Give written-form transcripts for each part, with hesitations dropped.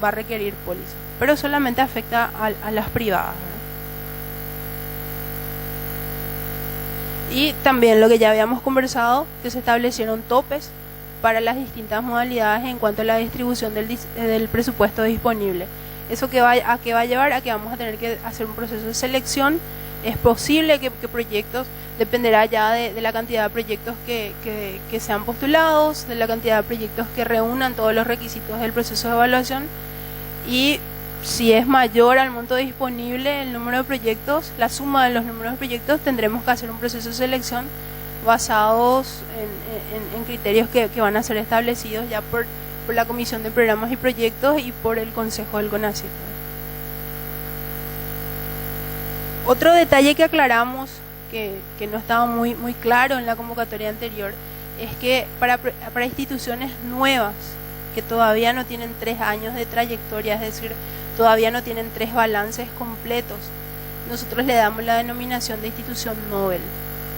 va a requerir póliza, pero solamente afecta a las privadas, ¿verdad? Y también lo que ya habíamos conversado, que se establecieron topes para las distintas modalidades en cuanto a la distribución del presupuesto disponible. ¿Eso qué va a llevar? A que vamos a tener que hacer un proceso de selección. Es posible que proyectos, dependerá ya de la cantidad de proyectos que sean postulados, de la cantidad de proyectos que reúnan todos los requisitos del proceso de evaluación, y si es mayor al monto disponible el número de proyectos, la suma de los números de proyectos, tendremos que hacer un proceso de selección basados en criterios que van a ser establecidos ya por la Comisión de Programas y Proyectos y por el Consejo del CONACYT. Otro detalle que aclaramos, que no estaba muy claro en la convocatoria anterior, es que para instituciones nuevas, que todavía no tienen 3 años de trayectoria, es decir, todavía no tienen 3 balances completos, nosotros le damos la denominación de institución Nobel.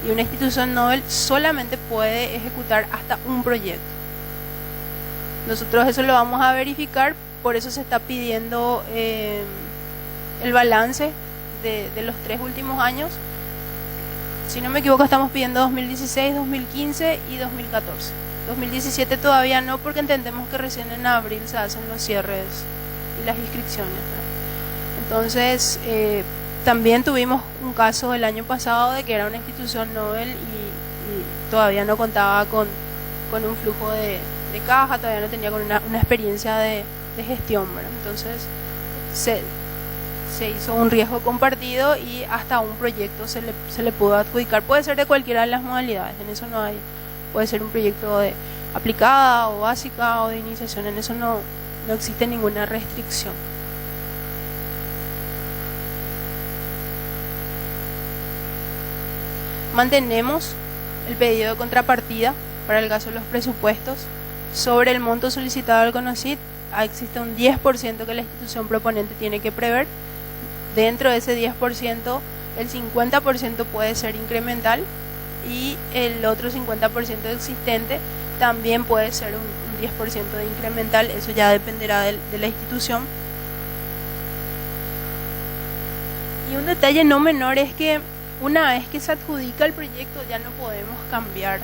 Y una institución Nobel solamente puede ejecutar hasta un proyecto. Nosotros eso lo vamos a verificar, por eso se está pidiendo el balance de los 3 últimos años. Si no me equivoco, estamos pidiendo 2016, 2015 y 2014. 2017 todavía no, porque entendemos que recién en abril se hacen los cierres y las inscripciones, ¿verdad? Entonces, también tuvimos un caso el año pasado de que era una institución Nobel y todavía no contaba con un flujo de caja, todavía no tenía con una experiencia de gestión, ¿verdad? Entonces se hizo un riesgo compartido y hasta un proyecto se le pudo adjudicar. Puede ser de cualquiera de las modalidades, en eso no hay. Puede ser un proyecto de aplicada o básica o de iniciación, en eso no existe ninguna restricción. Mantenemos el pedido de contrapartida para el caso de los presupuestos. Sobre el monto solicitado al CONACYT, existe un 10% que la institución proponente tiene que prever. Dentro de ese 10%, el 50% puede ser incremental y el otro 50% existente también puede ser un 10% de incremental. Eso ya dependerá de la institución. Y un detalle no menor es que una vez que se adjudica el proyecto ya no podemos cambiar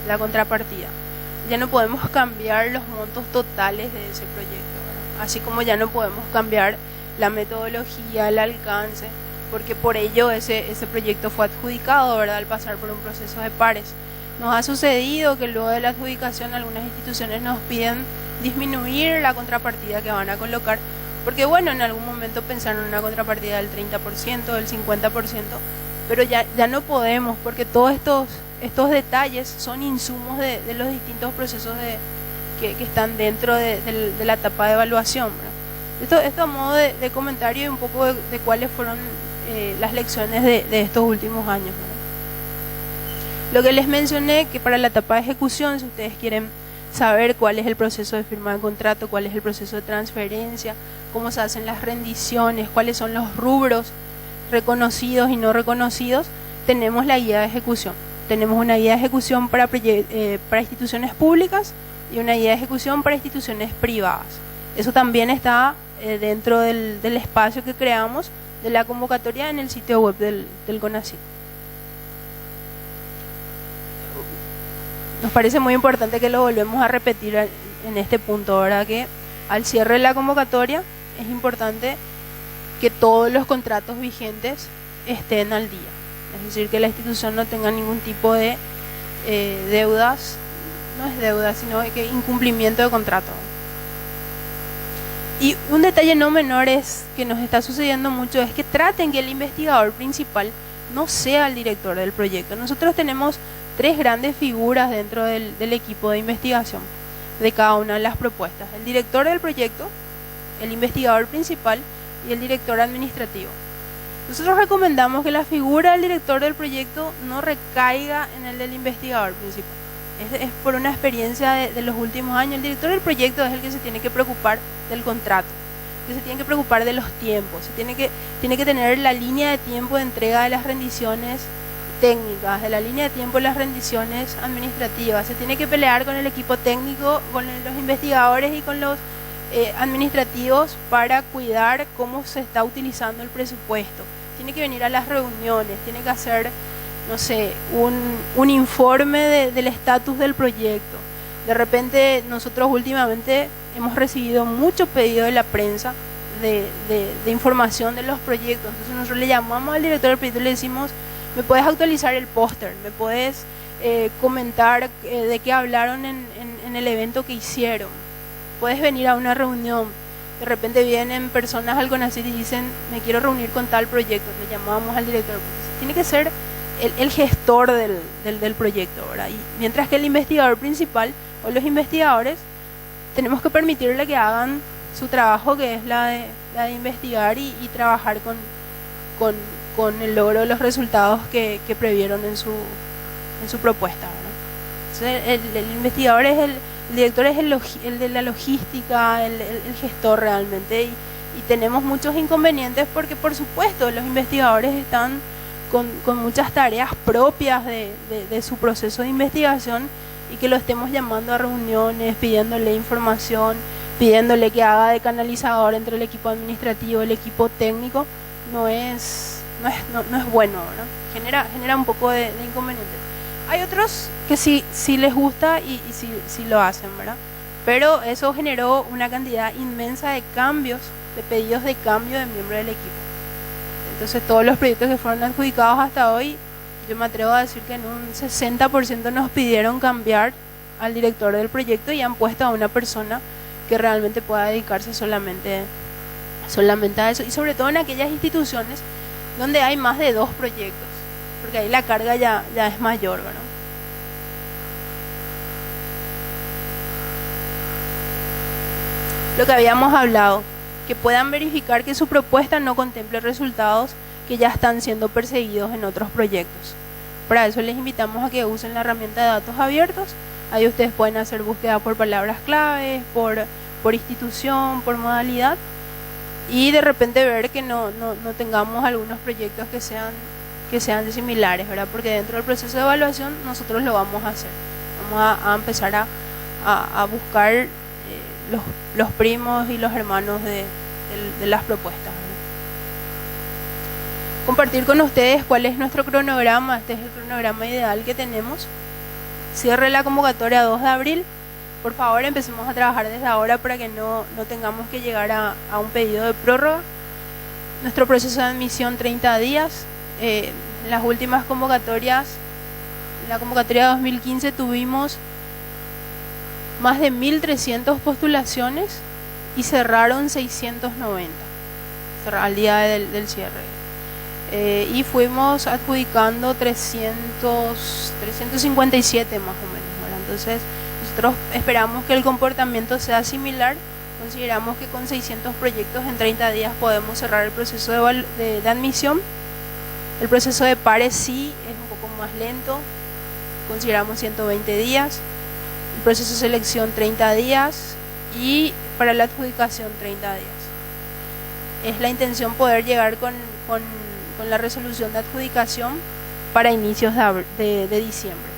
la contrapartida, ya no podemos cambiar los montos totales de ese proyecto, ¿verdad? Así como ya no podemos cambiar la metodología, el alcance, porque por ello ese proyecto fue adjudicado, ¿verdad?, al pasar por un proceso de pares. Nos ha sucedido que luego de la adjudicación algunas instituciones nos piden disminuir la contrapartida que van a colocar, porque bueno, en algún momento pensaron en una contrapartida del 30%, del 50%, pero ya no podemos, porque todos estos detalles son insumos de los distintos procesos que están dentro de la etapa de evaluación, ¿verdad? Esto a modo de comentario y un poco de cuáles fueron las lecciones de estos últimos años, ¿verdad? Lo que les mencioné, que para la etapa de ejecución, si ustedes quieren saber cuál es el proceso de firma de contrato, cuál es el proceso de transferencia, cómo se hacen las rendiciones, cuáles son los rubros reconocidos y no reconocidos, tenemos la guía de ejecución. Tenemos una guía de ejecución para instituciones públicas y una guía de ejecución para instituciones privadas. Eso también está dentro del espacio que creamos de la convocatoria en el sitio web del CONACYT. Nos parece muy importante que lo volvemos a repetir en este punto, ¿verdad? Que al cierre de la convocatoria es importante que todos los contratos vigentes estén al día. Es decir, que la institución no tenga ningún tipo de deudas, no es deuda, sino que incumplimiento de contrato. Y un detalle no menor es que nos está sucediendo mucho, es que traten que el investigador principal no sea el director del proyecto. Nosotros tenemos 3 grandes figuras dentro del equipo de investigación de cada una de las propuestas: el director del proyecto, el investigador principal y el director administrativo. Nosotros recomendamos que la figura del director del proyecto no recaiga en el del investigador principal. Es por una experiencia de los últimos años. El director del proyecto es el que se tiene que preocupar del contrato, que se tiene que preocupar de los tiempos, tiene que tener la línea de tiempo de entrega de las rendiciones técnicas, de la línea de tiempo de las rendiciones administrativas, se tiene que pelear con el equipo técnico, con los investigadores y con los administrativos para cuidar cómo se está utilizando el presupuesto. Tiene que venir a las reuniones, tiene que hacer, no sé, un informe del estatus del proyecto. De repente nosotros últimamente hemos recibido muchos pedidos de la prensa de información de los proyectos. Entonces nosotros le llamamos al director del proyecto y le decimos, ¿me puedes actualizar el póster? ¿Me puedes comentar de qué hablaron en el evento que hicieron? ¿Puedes venir a una reunión? De repente vienen personas al CONACYT y dicen, me quiero reunir con tal proyecto. Le llamamos al director. Tiene que ser el gestor del proyecto, ¿verdad? Y mientras que el investigador principal o los investigadores tenemos que permitirle que hagan su trabajo, que es la de investigar y trabajar con el logro de los resultados que previeron en su propuesta, ¿verdad? Entonces el investigador es el director, es el de la logística, el gestor realmente, y tenemos muchos inconvenientes porque por supuesto los investigadores están con muchas tareas propias de su proceso de investigación, y que lo estemos llamando a reuniones, pidiéndole información, pidiéndole que haga de canalizador entre el equipo administrativo y el equipo técnico, no es bueno, ¿verdad? Genera un poco de inconvenientes. Hay otros que sí les gusta y sí lo hacen, ¿verdad? Pero eso generó una cantidad inmensa de cambios, de pedidos de cambio de miembros del equipo. Entonces todos los proyectos que fueron adjudicados hasta hoy, yo me atrevo a decir que en un 60% nos pidieron cambiar al director del proyecto y han puesto a una persona que realmente pueda dedicarse solamente a eso, y sobre todo en aquellas instituciones donde hay más de 2 proyectos, porque ahí la carga ya es mayor, ¿verdad? Lo que habíamos hablado, que puedan verificar que su propuesta no contemple resultados que ya están siendo perseguidos en otros proyectos. Para eso les invitamos a que usen la herramienta de datos abiertos. Ahí ustedes pueden hacer búsqueda por palabras claves, por institución, por modalidad, y de repente ver que no tengamos algunos proyectos que sean similares, ¿verdad? Porque dentro del proceso de evaluación nosotros lo vamos a hacer. Vamos a empezar a buscar los primos y los hermanos de las propuestas, ¿verdad? Compartir con ustedes cuál es nuestro cronograma. Este es el cronograma ideal que tenemos. Cierre la convocatoria 2 de abril. Por favor, empecemos a trabajar desde ahora para que no tengamos que llegar a un pedido de prórroga. Nuestro proceso de admisión 30 días. Las últimas convocatorias, en la convocatoria 2015 tuvimos más de 1.300 postulaciones y cerraron 690 al día del cierre. Y fuimos adjudicando 357 más o menos, ¿verdad? Entonces nosotros esperamos que el comportamiento sea similar. Consideramos que con 600 proyectos en 30 días podemos cerrar el proceso de admisión. El proceso de pares sí es un poco más lento, consideramos 120 días. El proceso de selección 30 días y para la adjudicación 30 días. Es la intención poder llegar con la resolución de adjudicación para inicios de diciembre.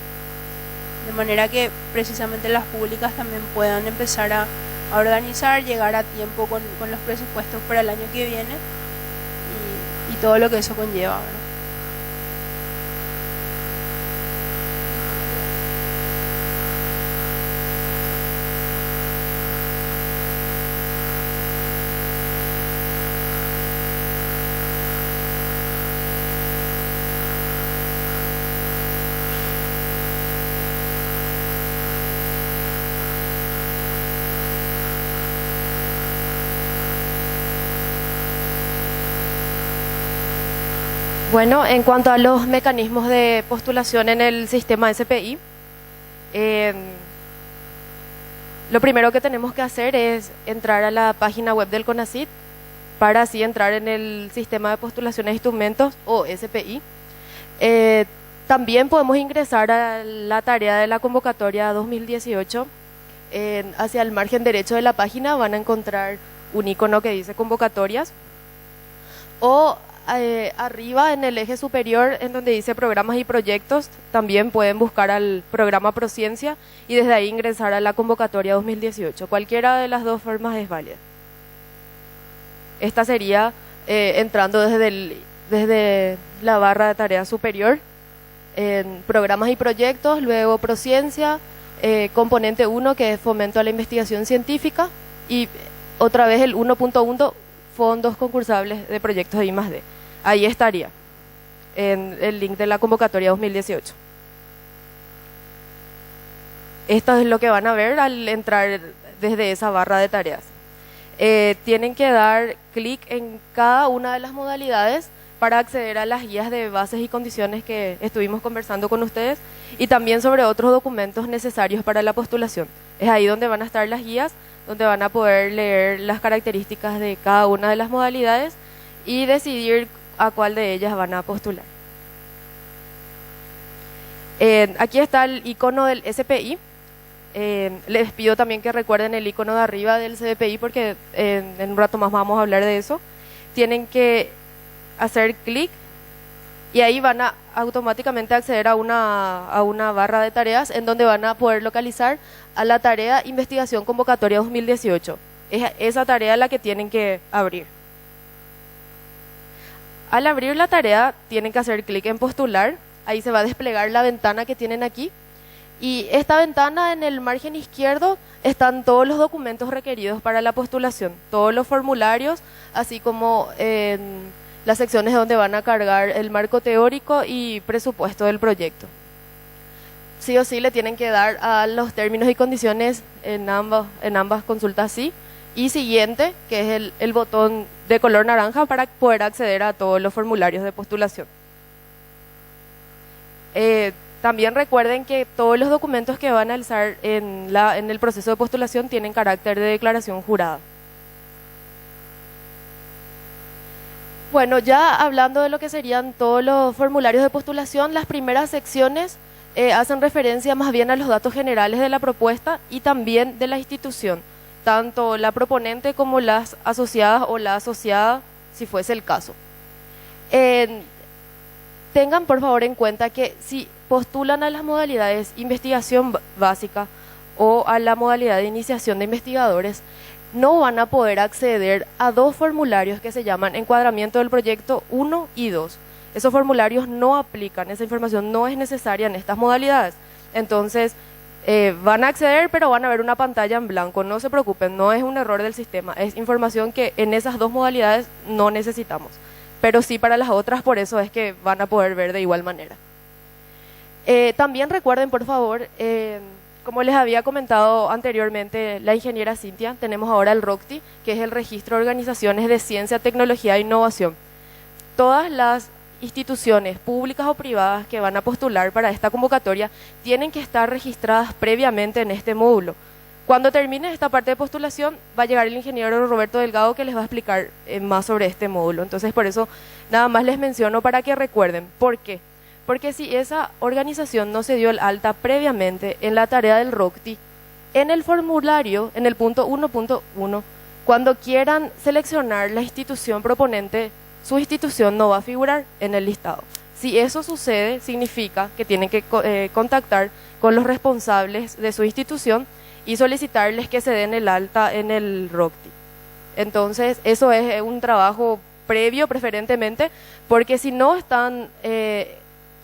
De manera que precisamente las públicas también puedan empezar a organizar, llegar a tiempo con los presupuestos para el año que viene y todo lo que eso conlleva, ¿verdad? Bueno, en cuanto a los mecanismos de postulación en el sistema SPI, lo primero que tenemos que hacer es entrar a la página web del CONACYT para así entrar en el sistema de postulaciones de instrumentos o SPI. También podemos ingresar a la tarea de la convocatoria 2018. Hacia el margen derecho de la página van a encontrar un icono que dice convocatorias, o arriba en el eje superior, en donde dice programas y proyectos, también pueden buscar al programa Prociencia y desde ahí ingresar a la convocatoria 2018. Cualquiera de las dos formas es válida. Esta sería entrando desde la barra de tarea superior, en programas y proyectos, luego Prociencia, componente 1 que es fomento a la investigación científica y otra vez el 1.1 fondos concursables de proyectos de I+D. Ahí estaría en el link de la convocatoria 2018. Esto es lo que van a ver al entrar desde esa barra de tareas. Tienen que dar clic en cada una de las modalidades para acceder a las guías de bases y condiciones que estuvimos conversando con ustedes y también sobre otros documentos necesarios para la postulación. Es ahí donde van a estar las guías, donde van a poder leer las características de cada una de las modalidades y decidir a cuál de ellas van a postular. Aquí está el icono del SPI. Les pido también que recuerden el icono de arriba del CDPI porque en un rato más vamos a hablar de eso. Tienen que hacer clic y ahí van a automáticamente acceder a una barra de tareas en donde van a poder localizar a la tarea Investigación Convocatoria 2018. Es esa tarea la que tienen que abrir. Al abrir la tarea tienen que hacer clic en postular, ahí se va a desplegar la ventana que tienen aquí y esta ventana en el margen izquierdo están todos los documentos requeridos para la postulación, todos los formularios, así como las secciones donde van a cargar el marco teórico y presupuesto del proyecto. Sí o sí le tienen que dar a los términos y condiciones en ambas consultas sí, y siguiente, que es el botón de color naranja para poder acceder a todos los formularios de postulación. También recuerden que todos los documentos que van a alzar en el proceso de postulación tienen carácter de declaración jurada. Bueno, ya hablando de lo que serían todos los formularios de postulación, las primeras secciones hacen referencia más bien a los datos generales de la propuesta y también de la institución, tanto la proponente como las asociadas o la asociada, si fuese el caso. Tengan por favor en cuenta que si postulan a las modalidades investigación básica o a la modalidad de iniciación de investigadores, no van a poder acceder a dos formularios que se llaman encuadramiento del proyecto 1 y 2. Esos formularios no aplican, esa información no es necesaria en estas modalidades. Entonces, van a acceder, pero van a ver una pantalla en blanco. No se preocupen, no es un error del sistema, es información que en esas dos modalidades no necesitamos. Pero sí para las otras, por eso es que van a poder ver de igual manera. También recuerden, por favor, como les había comentado anteriormente la ingeniera Cintia, tenemos ahora el ROCTI, que es el Registro de Organizaciones de Ciencia, Tecnología e Innovación. Todas las instituciones públicas o privadas que van a postular para esta convocatoria tienen que estar registradas previamente en este módulo. Cuando termine esta parte de postulación, va a llegar el ingeniero Roberto Delgado que les va a explicar más sobre este módulo. Entonces, por eso nada más les menciono para que recuerden. ¿Por qué? Porque si esa organización no se dio el alta previamente en la tarea del ROCTI, en el formulario, en el punto 1.1, cuando quieran seleccionar la institución proponente, su institución no va a figurar en el listado. Si eso sucede, significa que tienen que contactar con los responsables de su institución y solicitarles que se den el alta en el ROCTI. Entonces, eso es un trabajo previo preferentemente, porque si no están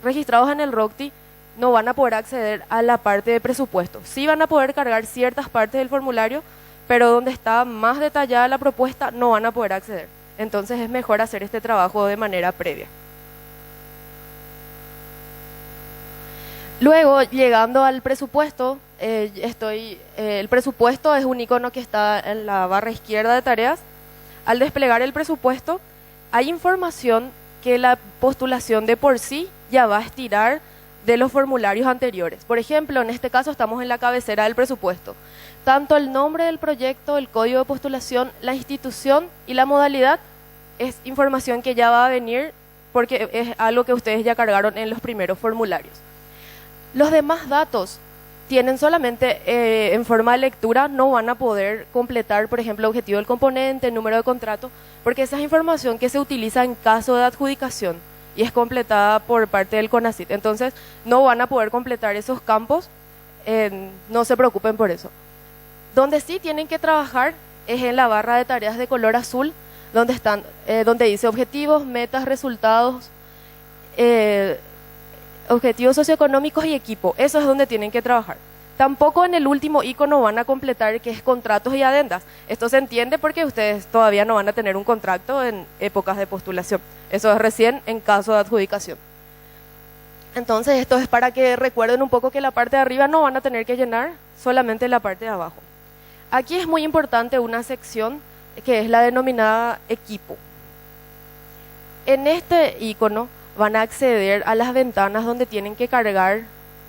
registrados en el ROCTI, no van a poder acceder a la parte de presupuesto. Sí van a poder cargar ciertas partes del formulario, pero donde está más detallada la propuesta no van a poder acceder. Entonces es mejor hacer este trabajo de manera previa. Luego, llegando al presupuesto, el presupuesto es un icono que está en la barra izquierda de tareas. Al desplegar el presupuesto, hay información que la postulación de por sí ya va a estirar de los formularios anteriores. Por ejemplo, en este caso estamos en la cabecera del presupuesto. Tanto el nombre del proyecto, el código de postulación, la institución y la modalidad es información que ya va a venir porque es algo que ustedes ya cargaron en los primeros formularios. Los demás datos tienen solamente en forma de lectura, no van a poder completar, por ejemplo, objetivo del componente, número de contrato, porque esa es información que se utiliza en caso de adjudicación y es completada por parte del CONACYT. Entonces, no van a poder completar esos campos, no se preocupen por eso. Donde sí tienen que trabajar es en la barra de tareas de color azul, donde están, donde dice objetivos, metas, resultados, objetivos socioeconómicos y equipo. Eso es donde tienen que trabajar. Tampoco en el último icono van a completar, que es contratos y adendas. Esto se entiende porque ustedes todavía no van a tener un contrato en épocas de postulación. Eso es recién en caso de adjudicación. Entonces esto es para que recuerden un poco que la parte de arriba no van a tener que llenar, solamente la parte de abajo. Aquí es muy importante una sección que es la denominada equipo. En este icono van a acceder a las ventanas donde tienen que cargar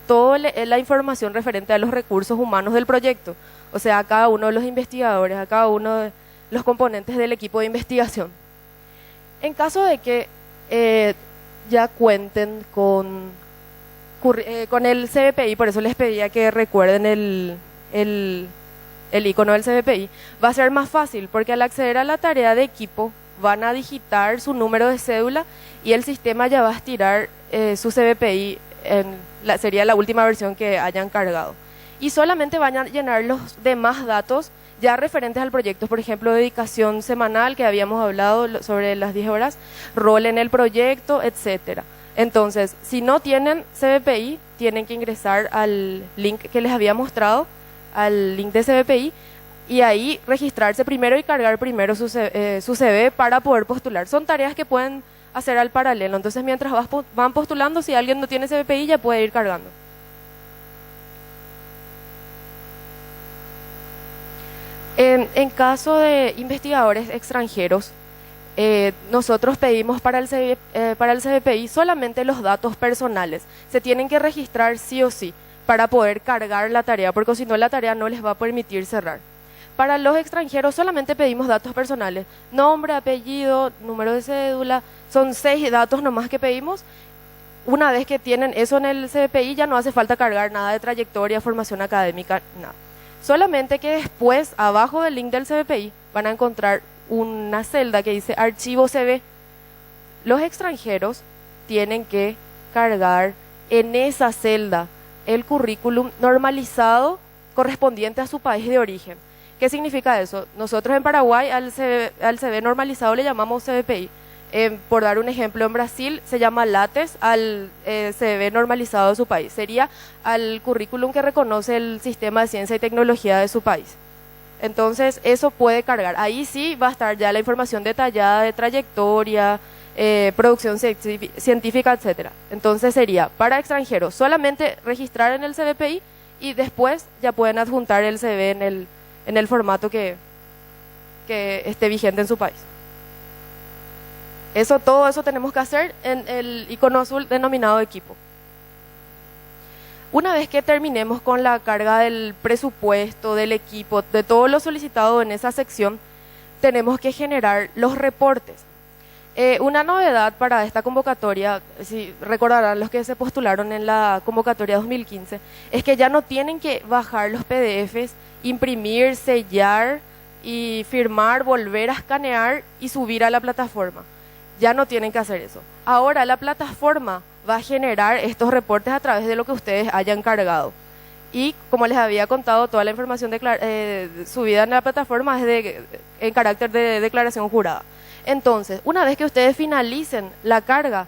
toda la información referente a los recursos humanos del proyecto, o sea, a cada uno de los investigadores, a cada uno de los componentes del equipo de investigación. En caso de que ya cuenten con el CBPI, por eso les pedía que recuerden el icono del CBPI, va a ser más fácil, porque al acceder a la tarea de equipo, van a digitar su número de cédula y el sistema ya va a estirar su CBPI, sería la última versión que hayan cargado. Y solamente van a llenar los demás datos ya referentes al proyecto, por ejemplo, dedicación semanal, que habíamos hablado sobre las 10 horas, rol en el proyecto, etcétera. Entonces, si no tienen CBPI, tienen que ingresar al link que les había mostrado, al link de CBPI, y ahí registrarse primero y cargar primero su CV para poder postular. Son tareas que pueden hacer al paralelo. Entonces, mientras van postulando, si alguien no tiene CBPI, ya puede ir cargando. En caso de investigadores extranjeros, nosotros pedimos para el CBPI solamente los datos personales. Se tienen que registrar sí o sí para poder cargar la tarea, porque si no la tarea no les va a permitir cerrar. Para los extranjeros solamente pedimos datos personales, nombre, apellido, número de cédula, son 6 datos nomás que pedimos. Una vez que tienen eso en el CBPI ya no hace falta cargar nada de trayectoria, formación académica, nada. Solamente que después, abajo del link del CBPI, van a encontrar una celda que dice archivo CV. Los extranjeros tienen que cargar en esa celda el currículum normalizado correspondiente a su país de origen. ¿Qué significa eso? Nosotros en Paraguay al CV normalizado le llamamos CBPI. Por dar un ejemplo, en Brasil se llama LATES al CV normalizado de su país. Sería al currículum que reconoce el sistema de ciencia y tecnología de su país. Entonces, eso puede cargar. Ahí sí va a estar ya la información detallada de trayectoria, producción científica, etcétera. Entonces sería para extranjeros solamente registrar en el CBPI y después ya pueden adjuntar el CV en el formato que esté vigente en su país. Todo eso tenemos que hacer en el icono azul denominado equipo. Una vez que terminemos con la carga del presupuesto, del equipo, de todo lo solicitado en esa sección, tenemos que generar los reportes. Una novedad para esta convocatoria, si recordarán los que se postularon en la convocatoria 2015, es que ya no tienen que bajar los PDFs, imprimir, sellar y firmar, volver a escanear y subir a la plataforma. Ya no tienen que hacer eso. Ahora la plataforma va a generar estos reportes a través de lo que ustedes hayan cargado. Y como les había contado, toda la información subida en la plataforma es en carácter de declaración jurada. Entonces, una vez que ustedes finalicen la carga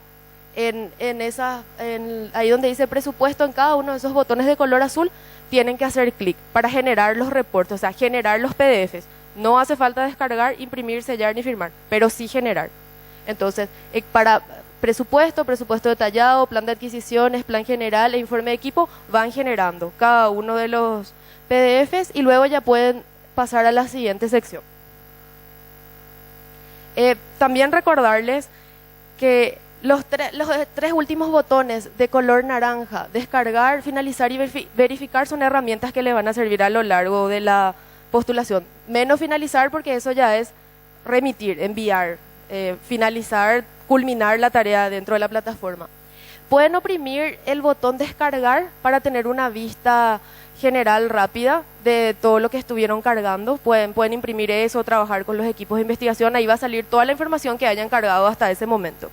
ahí donde dice presupuesto, en cada uno de esos botones de color azul, tienen que hacer clic para generar los reportes, o sea, generar los PDFs. No hace falta descargar, imprimir, sellar ni firmar, pero sí generar. Entonces, para presupuesto detallado, plan de adquisiciones, plan general e informe de equipo, van generando cada uno de los PDFs y luego ya pueden pasar a la siguiente sección. También recordarles que los tres últimos botones de color naranja, descargar, finalizar y verificar, son herramientas que le van a servir a lo largo de la postulación. Menos finalizar, porque eso ya es remitir, enviar, finalizar, culminar la tarea dentro de la plataforma. Pueden oprimir el botón descargar para tener una vista general rápida de todo lo que estuvieron cargando. Pueden imprimir eso, trabajar con los equipos de investigación. Ahí va a salir toda la información que hayan cargado hasta ese momento.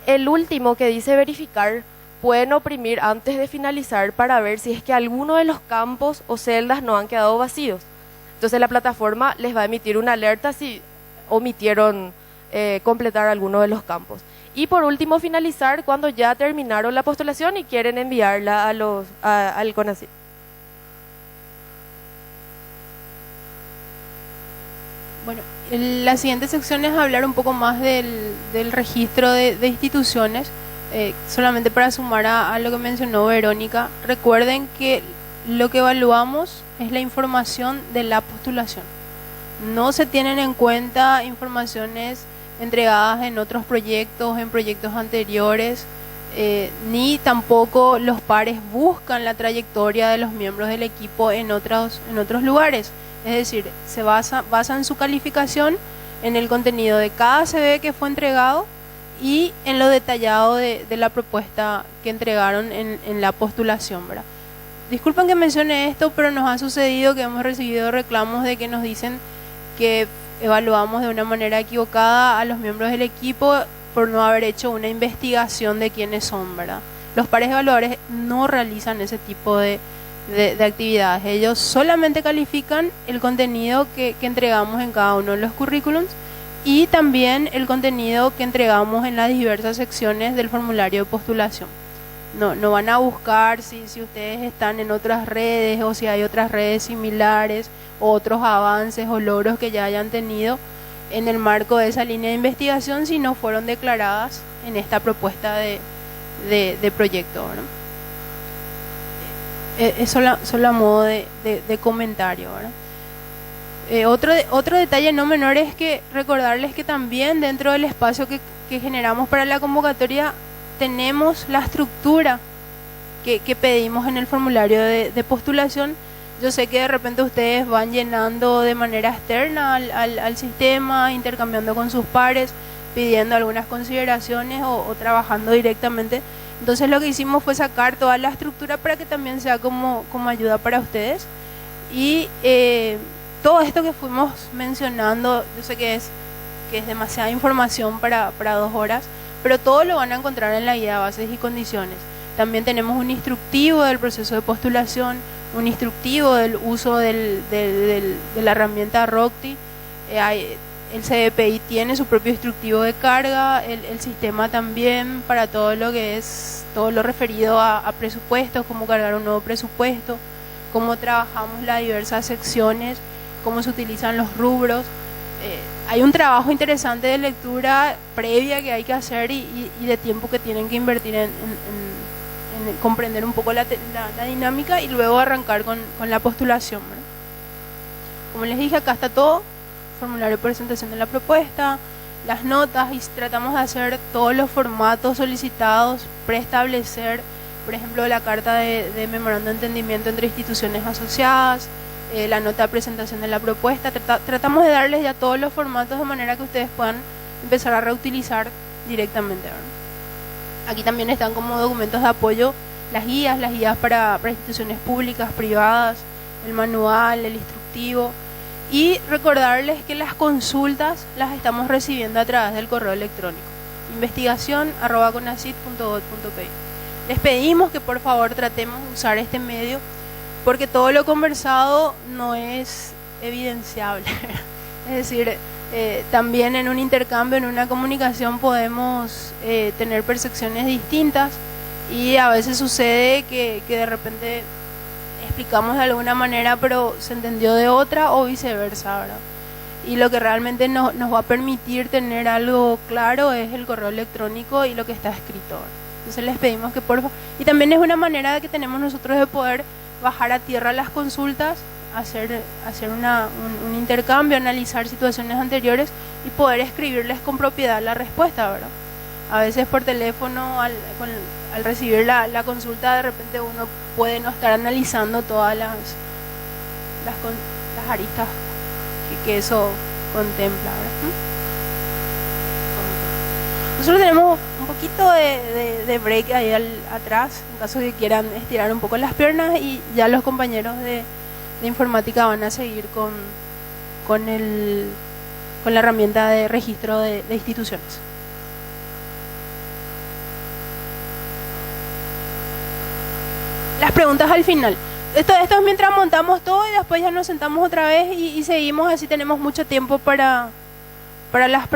El último que dice verificar, pueden oprimir antes de finalizar para ver si es que alguno de los campos o celdas no han quedado vacíos. Entonces la plataforma les va a emitir una alerta si omitieron completar alguno de los campos. Y por último, finalizar cuando ya terminaron la postulación y quieren enviarla al CONACYT. Bueno, la siguiente sección es hablar un poco más del registro de instituciones. Solamente para sumar a lo que mencionó Verónica, recuerden que lo que evaluamos es la información de la postulación. No se tienen en cuenta informaciones entregadas en otros proyectos, en proyectos anteriores, ni tampoco los pares buscan la trayectoria de los miembros del equipo en otros lugares. Es decir, se basan su calificación en el contenido de cada CV que fue entregado y en lo detallado de la propuesta que entregaron en la postulación, ¿verdad? Disculpen que mencione esto, pero nos ha sucedido que hemos recibido reclamos de que nos dicen que evaluamos de una manera equivocada a los miembros del equipo por no haber hecho una investigación de quiénes son, ¿verdad? Los pares evaluadores no realizan ese tipo de actividades. Ellos solamente califican el contenido que entregamos en cada uno de los currículums y también el contenido que entregamos en las diversas secciones del formulario de postulación. No van a buscar si ustedes están en otras redes o si hay otras redes similares o otros avances o logros que ya hayan tenido en el marco de esa línea de investigación si no fueron declaradas en esta propuesta de proyecto, ¿verdad? Es solo a modo de comentario, ¿verdad? Otro detalle no menor es que recordarles que también dentro del espacio que generamos para la convocatoria tenemos la estructura que pedimos en el formulario de postulación. Yo sé que de repente ustedes van llenando de manera externa al sistema, intercambiando con sus pares, pidiendo algunas consideraciones o trabajando directamente. Entonces lo que hicimos fue sacar toda la estructura para que también sea como ayuda para ustedes. Y todo esto que fuimos mencionando, yo sé que es demasiada información para 2 horas, pero todo lo van a encontrar en la guía de bases y condiciones. También tenemos un instructivo del proceso de postulación, un instructivo del uso de la herramienta ROCTI. El CDPI tiene su propio instructivo de carga, el sistema también para todo lo referido a presupuestos, cómo cargar un nuevo presupuesto, cómo trabajamos las diversas secciones, cómo se utilizan los rubros. Hay un trabajo interesante de lectura previa que hay que hacer y de tiempo que tienen que invertir en comprender un poco la dinámica y luego arrancar con la postulación, ¿verdad? Como les dije, acá está todo: formulario de presentación de la propuesta, las notas, y tratamos de hacer todos los formatos solicitados, preestablecer, por ejemplo, la carta de memorando de entendimiento entre instituciones asociadas, la nota de presentación de la propuesta. Tratamos de darles ya todos los formatos de manera que ustedes puedan empezar a reutilizar directamente, ¿verdad? Aquí también están como documentos de apoyo las guías para instituciones públicas, privadas, el manual, el instructivo. Y recordarles que las consultas las estamos recibiendo a través del correo electrónico investigación@conacit.gov.pe. Les pedimos que por favor tratemos de usar este medio porque todo lo conversado no es evidenciable. Es decir, también en un intercambio, en una comunicación podemos tener percepciones distintas y a veces sucede que de repente explicamos de alguna manera pero se entendió de otra o viceversa, ¿verdad? Y lo que realmente nos va a permitir tener algo claro es el correo electrónico y lo que está escrito, ¿verdad? Entonces les pedimos que por favor, y también es una manera que tenemos nosotros de poder bajar a tierra las consultas, hacer un intercambio, analizar situaciones anteriores y poder escribirles con propiedad la respuesta, ¿verdad? A veces por teléfono, al recibir la consulta, de repente uno puede no estar analizando todas las aristas que eso contempla, ¿verdad? Nosotros tenemos un poquito de break ahí atrás, en caso que quieran estirar un poco las piernas, y ya los compañeros de informática van a seguir con la herramienta de registro de instituciones. Las preguntas al final. Esto es mientras montamos todo, y después ya nos sentamos otra vez y seguimos, así tenemos mucho tiempo para las preguntas.